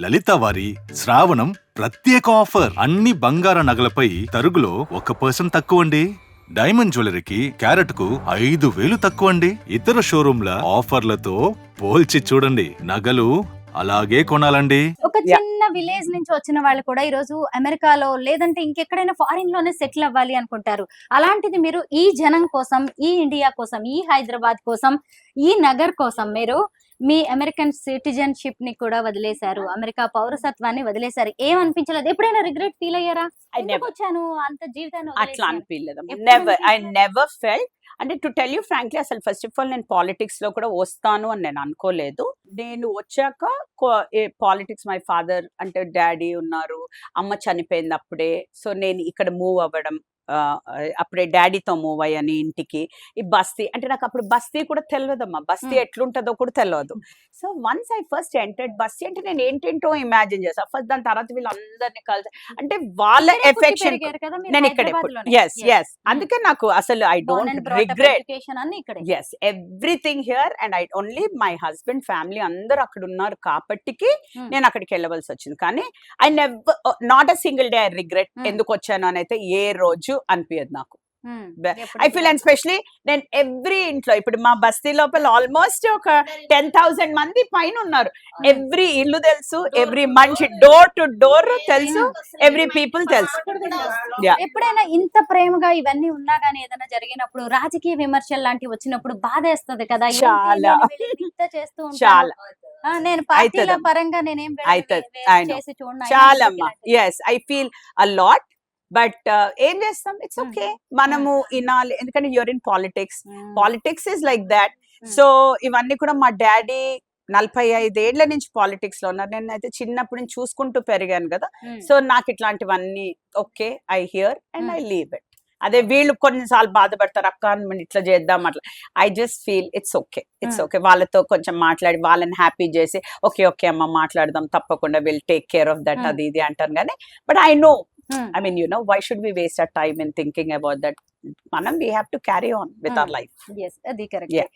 లలిత వారి శ్రావణం ప్రత్యేక ఆఫర్. అన్ని బంగార నగలపై తరుగులో 1% తక్కువండి. డైమండ్ జ్యువెలరీకి క్యారెట్ కు 5,000 తక్కువండి. ఇతర షోరూంల ఆఫర్లతో పోల్చి చూడండి. నగలు అలాగే కొనాలండి. ఒక చిన్న విలేజ్ నుంచి వచ్చిన వాళ్ళు కూడా ఈ రోజు అమెరికాలో లేదంటే ఇంకెక్కడైనా ఫారిన్ లోనే సెటిల్ అవ్వాలి అనుకుంటారు. అలాంటిది మీరు ఈ జనం కోసం, ఈ ఇండియా కోసం, ఈ హైదరాబాద్ కోసం, ఈ నగర్ కోసం మీరు మీ అమెరికన్ సిటిజన్షిప్ ని కూడా వదిలేశారు, అమెరికా పౌరసత్వాన్ని వదిలేశారు. ఏమనిపించలేదు? ఎప్పుడైనా రిగ్రెట్ ఫీల్ అయ్యారా? వచ్చాను అంత జీవితాన్ని అట్లా అనిపించలేదు. Never felt. అంటే టు టెల్ యూ ఫ్రాంక్లీ, అసలు ఫస్ట్ ఆఫ్ ఆల్ నేను పాలిటిక్స్ లో కూడా వస్తాను అని నేను అనుకోలేదు. నేను వచ్చాక పాలిటిక్స్, మై ఫాదర్ అంటే డాడీ ఉన్నారు, అమ్మ చనిపోయింది అప్పుడే. సో నేను ఇక్కడ మూవ్ అవ్వడం, అప్పుడే డాడీతో మూవ్ అయ్యాను ఇంటికి. ఈ బస్తీ అంటే నాకు అప్పుడు బస్తీ కూడా తెలియదమ్మా, బస్తీ ఎట్లుంటుందో కూడా తెలియదు. So once I first entered బస్తీ అంటే నేను ఏంటేంటో ఇమాజిన్ చేస్తాను ఫస్ట్. దాని తర్వాత వీళ్ళందరినీ కలిసి అంటే వాళ్ళ ఎఫెక్షన్ నేను ఇక్కడే. ఎస్ ఎస్ అందుకే నాకు అసలు I don't regret. Yes everything here and I only my husband family అందరూ అక్కడ ఉన్నారు కాబట్టికి నేను అక్కడికి వెళ్ళవలసి వచ్చింది. కానీ I never, not a single day I regret ఎందుకు వచ్చాను అని అయితే ఏ రోజు అనిపించదు నాకు. ఐ ఫీల్, అండ్ స్పెషలీ నేను ఎవ్రీ ఇంట్లో ఇప్పుడు మా బస్తీ లోపల ఆల్మోస్ట్ ఒక 10,000 మంది పైన ఉన్నారు. ఎవ్రీ ఇల్లు తెలుసు, ఎవ్రీ మనిషి డోర్ టు డోర్ తెలుసు, ఎవ్రీ పీపుల్ తెలుసు. ఎప్పుడైనా ఇంత ప్రేమగా ఇవన్నీ ఉన్నా గానీ ఏదైనా జరిగినప్పుడు రాజకీయ విమర్శలు లాంటివి వచ్చినప్పుడు బాధేస్తది కదా? చాలా చేస్తూ చాలా నేను పార్టీల పరంగా నేనేం చేసి చూడండి చాలా. Yes I feel a lot. But ఏం చేస్తాం, ఇట్స్ ఓకే, మనము వినాలి. ఎందుకంటే you're in politics, politics is like that. So ఇవన్నీ కూడా మా డాడీ 45 ఏళ్ల నుంచి పాలిటిక్స్ లో ఉన్నారు. నేను అయితే చిన్నప్పటి నుంచి చూసుకుంటూ పెరిగాను కదా. సో నాకు ఇట్లాంటివన్నీ okay, I here and I leave it. అదే వీళ్ళు కొన్నిసార్లు బాధపడతారు, అక్క మనం ఇట్లా చేద్దాం అట్లా. I just feel it's okay, it's okay. వాళ్ళతో కొంచెం మాట్లాడి వాళ్ళని హ్యాపీ చేసి ఓకే ఓకే అమ్మ మాట్లాడదాం తప్పకుండా, will take care of that, అది ఇది అంటాను. కానీ but I know, I mean, you know, why should we waste our time in thinking about that? Manam, we have to carry on with our life. Yes, adi correct. Yeah.